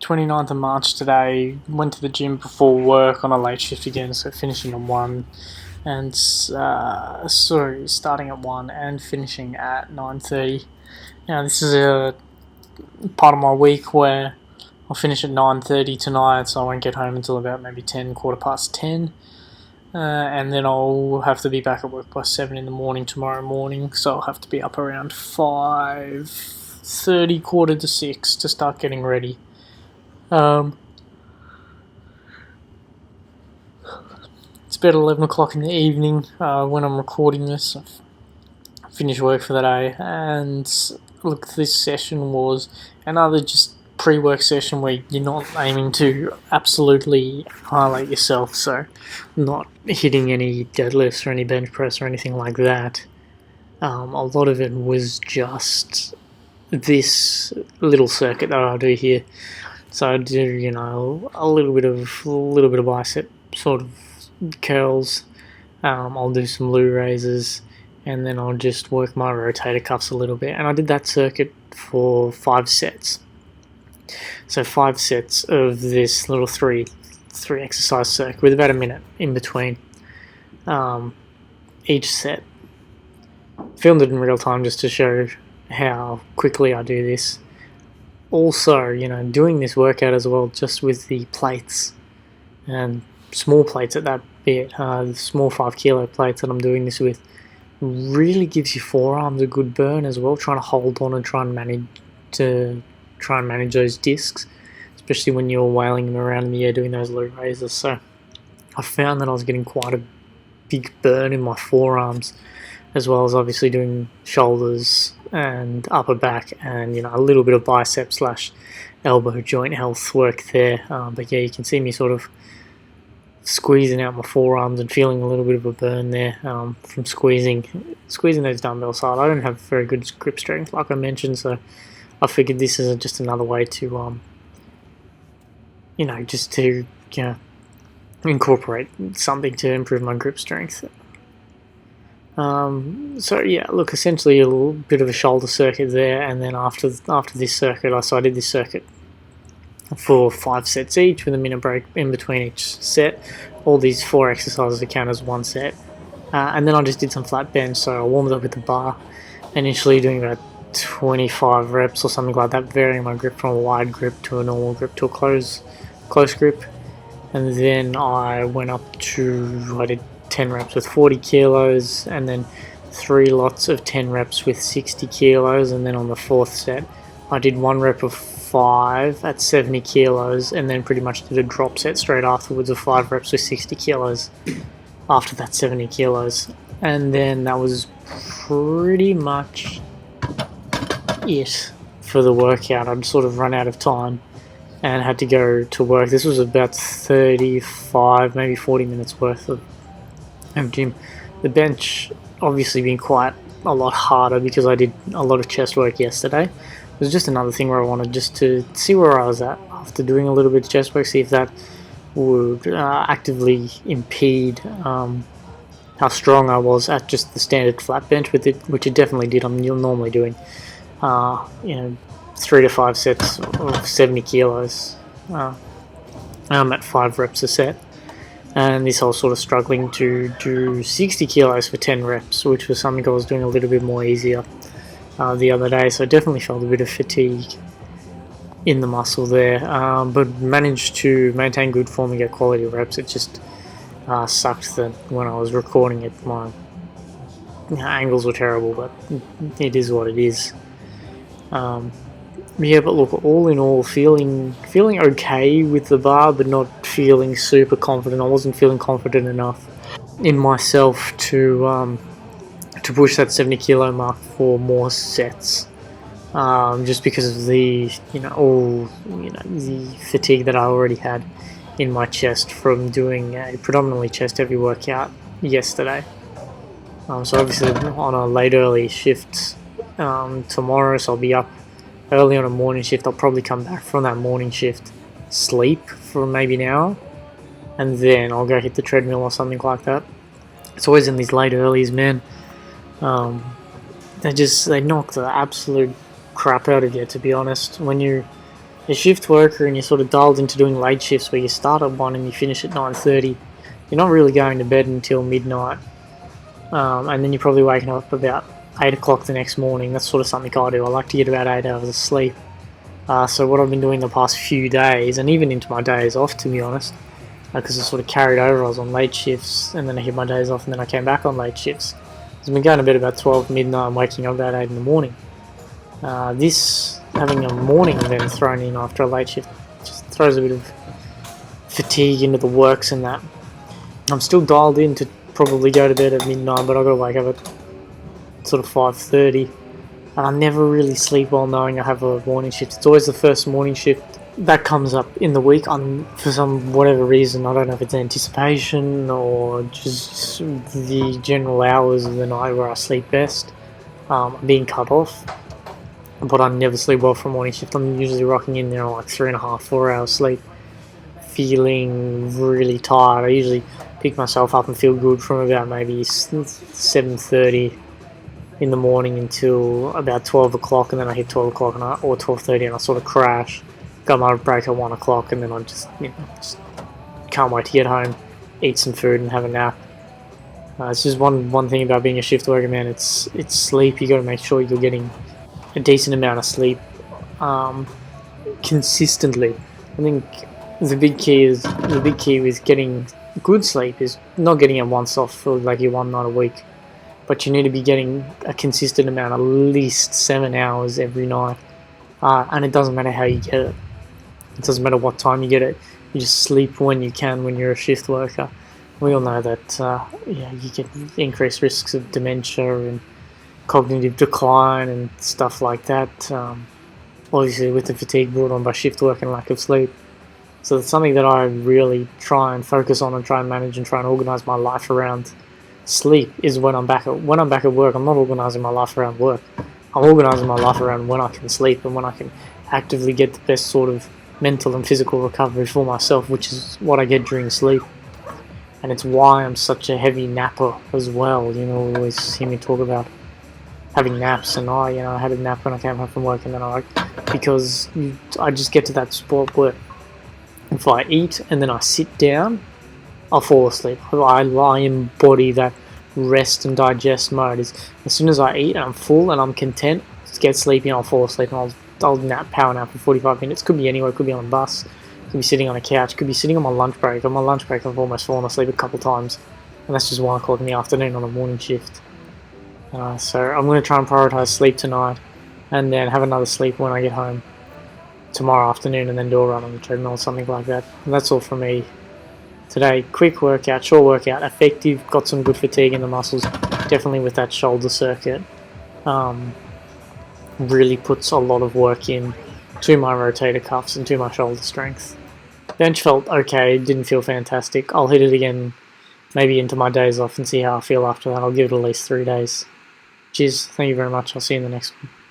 29th of March today. Went to the gym before work on a late shift again, so finishing at 1 and starting at 1 and finishing at 9:30. Now this is a part of my week where I'll finish at 9:30 tonight, so I won't get home until about maybe 10, quarter past 10. And then I'll have to be back at work by 7 in the morning tomorrow morning, so I'll have to be up around 5:30, quarter to 6 to start getting ready. It's about 11 o'clock in the evening when I'm recording this. I've finished work for the day, and look, this session was another just pre-work session where you're not aiming to absolutely highlight yourself, so not hitting any deadlifts or any bench press or anything like that. A lot of it was just this little circuit that I do here. So I do, a little bit of bicep sort of curls. I'll do some loo raises, and then I'll just work my rotator cuffs a little bit. And I did that circuit for 5 sets. So 5 sets of this little three exercise circuit with about a minute in between each set. Filmed it in real time just to show how quickly I do this. Also, doing this workout as well, just with the plates, and small plates at that bit, the small 5 kilo plates that I'm doing this with, really gives your forearms a good burn as well, trying to hold on and try and manage those discs, especially when you're wailing them around in the air doing those low raises. So I found that I was getting quite a big burn in my forearms, as well as obviously doing shoulders and upper back, and a little bit of bicep / elbow joint health work there. But yeah, you can see me sort of squeezing out my forearms and feeling a little bit of a burn there from squeezing those dumbbells hard. I don't have very good grip strength, like I mentioned, so I figured this is just another way to incorporate something to improve my grip strength. So yeah, look, essentially a little bit of a shoulder circuit there, and then after this circuit, I did this circuit for 5 sets each with a minute break in between each set. All these 4 exercises count as 1 set, and then I just did some flat bench. So I warmed up with the bar, initially doing about 25 reps or something like that, varying my grip from a wide grip to a normal grip to a close grip, and then I did 10 reps with 40 kilos, and then 3 lots of 10 reps with 60 kilos, and then on the 4th set I did 1 rep of 5 at 70 kilos, and then pretty much did a drop set straight afterwards of 5 reps with 60 kilos after that 70 kilos. And then that was pretty much it for the workout. I'd sort of run out of time and had to go to work. This was about 35, maybe 40 minutes worth of gym. The bench obviously been quite a lot harder because I did a lot of chest work yesterday. It was just another thing where I wanted just to see where I was at after doing a little bit of chest work, see if that would actively impede how strong I was at just the standard flat bench with it, which it definitely did. I'm normally doing 3 to 5 sets of 70 kilos. I'm at 5 reps a set, and this I was sort of struggling to do 60 kilos for 10 reps, which was something I was doing a little bit more easier the other day, so I definitely felt a bit of fatigue in the muscle there, but managed to maintain good form and get quality reps. It just sucked that when I was recording it, my angles were terrible, but it is what it is. Yeah, but look, all in all, feeling okay with the bar, but not feeling super confident. I wasn't feeling confident enough in myself to push that 70 kilo mark for more sets, just because of the the fatigue that I already had in my chest from doing a predominantly chest heavy workout yesterday. So obviously on a late early shift tomorrow, so I'll be up early on a morning shift. I'll probably come back from that morning shift, sleep for maybe an hour, and then I'll go hit the treadmill or something like that. It's always in these late earlies, man. They knock the absolute crap out of you, to be honest. When you're a shift worker and you're sort of dialed into doing late shifts where you start at 1 and you finish at 9:30, you're not really going to bed until midnight, and then you're probably waking up about 8 o'clock the next morning. That's sort of something I do. I like to get about 8 hours of sleep. So what I've been doing the past few days, and even into my days off, to be honest, because I sort of carried over. I was on late shifts, and then I hit my days off, and then I came back on late shifts. I've been going to bed about 12 midnight and waking up about 8 in the morning. This, having a morning then thrown in after a late shift, just throws a bit of fatigue into the works and that. I'm still dialed in to probably go to bed at midnight, but I've got to wake up at sort of 5:30. And I never really sleep well knowing I have a morning shift. It's always the first morning shift that comes up in the week for some whatever reason. I don't know if it's anticipation or just the general hours of the night where I sleep best being cut off. But I never sleep well for a morning shift. I'm usually rocking in there on like 3.5, 4 hours sleep, feeling really tired. I usually pick myself up and feel good from about maybe 7:30 in the morning until about 12 o'clock, and then I hit 12 o'clock or 12:30 and I sort of crash. Got my break at 1 o'clock, and then I just can't wait to get home, eat some food and have a nap. It's just one thing about being a shift worker, man. It's sleep. You got to make sure you're getting a decent amount of sleep consistently. I think the big key with getting good sleep is not getting it once off for like your one night a week, but you need to be getting a consistent amount, at least 7 hours every night. And it doesn't matter how you get it. It doesn't matter what time you get it. You just sleep when you can when you're a shift worker. We all know that you get increased risks of dementia and cognitive decline and stuff like that. Obviously with the fatigue brought on by shift work and lack of sleep. So it's something that I really try and focus on and try and manage and try and organise my life around. Sleep is when I'm back at work. I'm not organising my life around work. I'm organising my life around when I can sleep and when I can actively get the best sort of mental and physical recovery for myself, which is what I get during sleep. And it's why I'm such a heavy napper as well. You always hear me talk about having naps, and I had a nap when I came home from work, and then because I just get to that spot where if I eat and then I sit down, I'll fall asleep. I embody that rest and digest mode. As soon as I eat and I'm full and I'm content, just get sleepy and I'll fall asleep, and I'll power nap for 45 minutes. Could be anywhere. Could be on a bus. Could be sitting on a couch. Could be sitting on my lunch break. On my lunch break, I've almost fallen asleep a couple of times, and that's just 1 o'clock in the afternoon on a morning shift. So I'm going to try and prioritise sleep tonight, and then have another sleep when I get home tomorrow afternoon, and then do a run on the treadmill or something like that. And that's all from me today. Quick workout, short workout, effective, got some good fatigue in the muscles, definitely with that shoulder circuit. Really puts a lot of work in to my rotator cuffs and to my shoulder strength. Bench felt okay, didn't feel fantastic. I'll hit it again maybe into my days off and see how I feel after that. I'll give it at least 3 days. Cheers, thank you very much, I'll see you in the next one.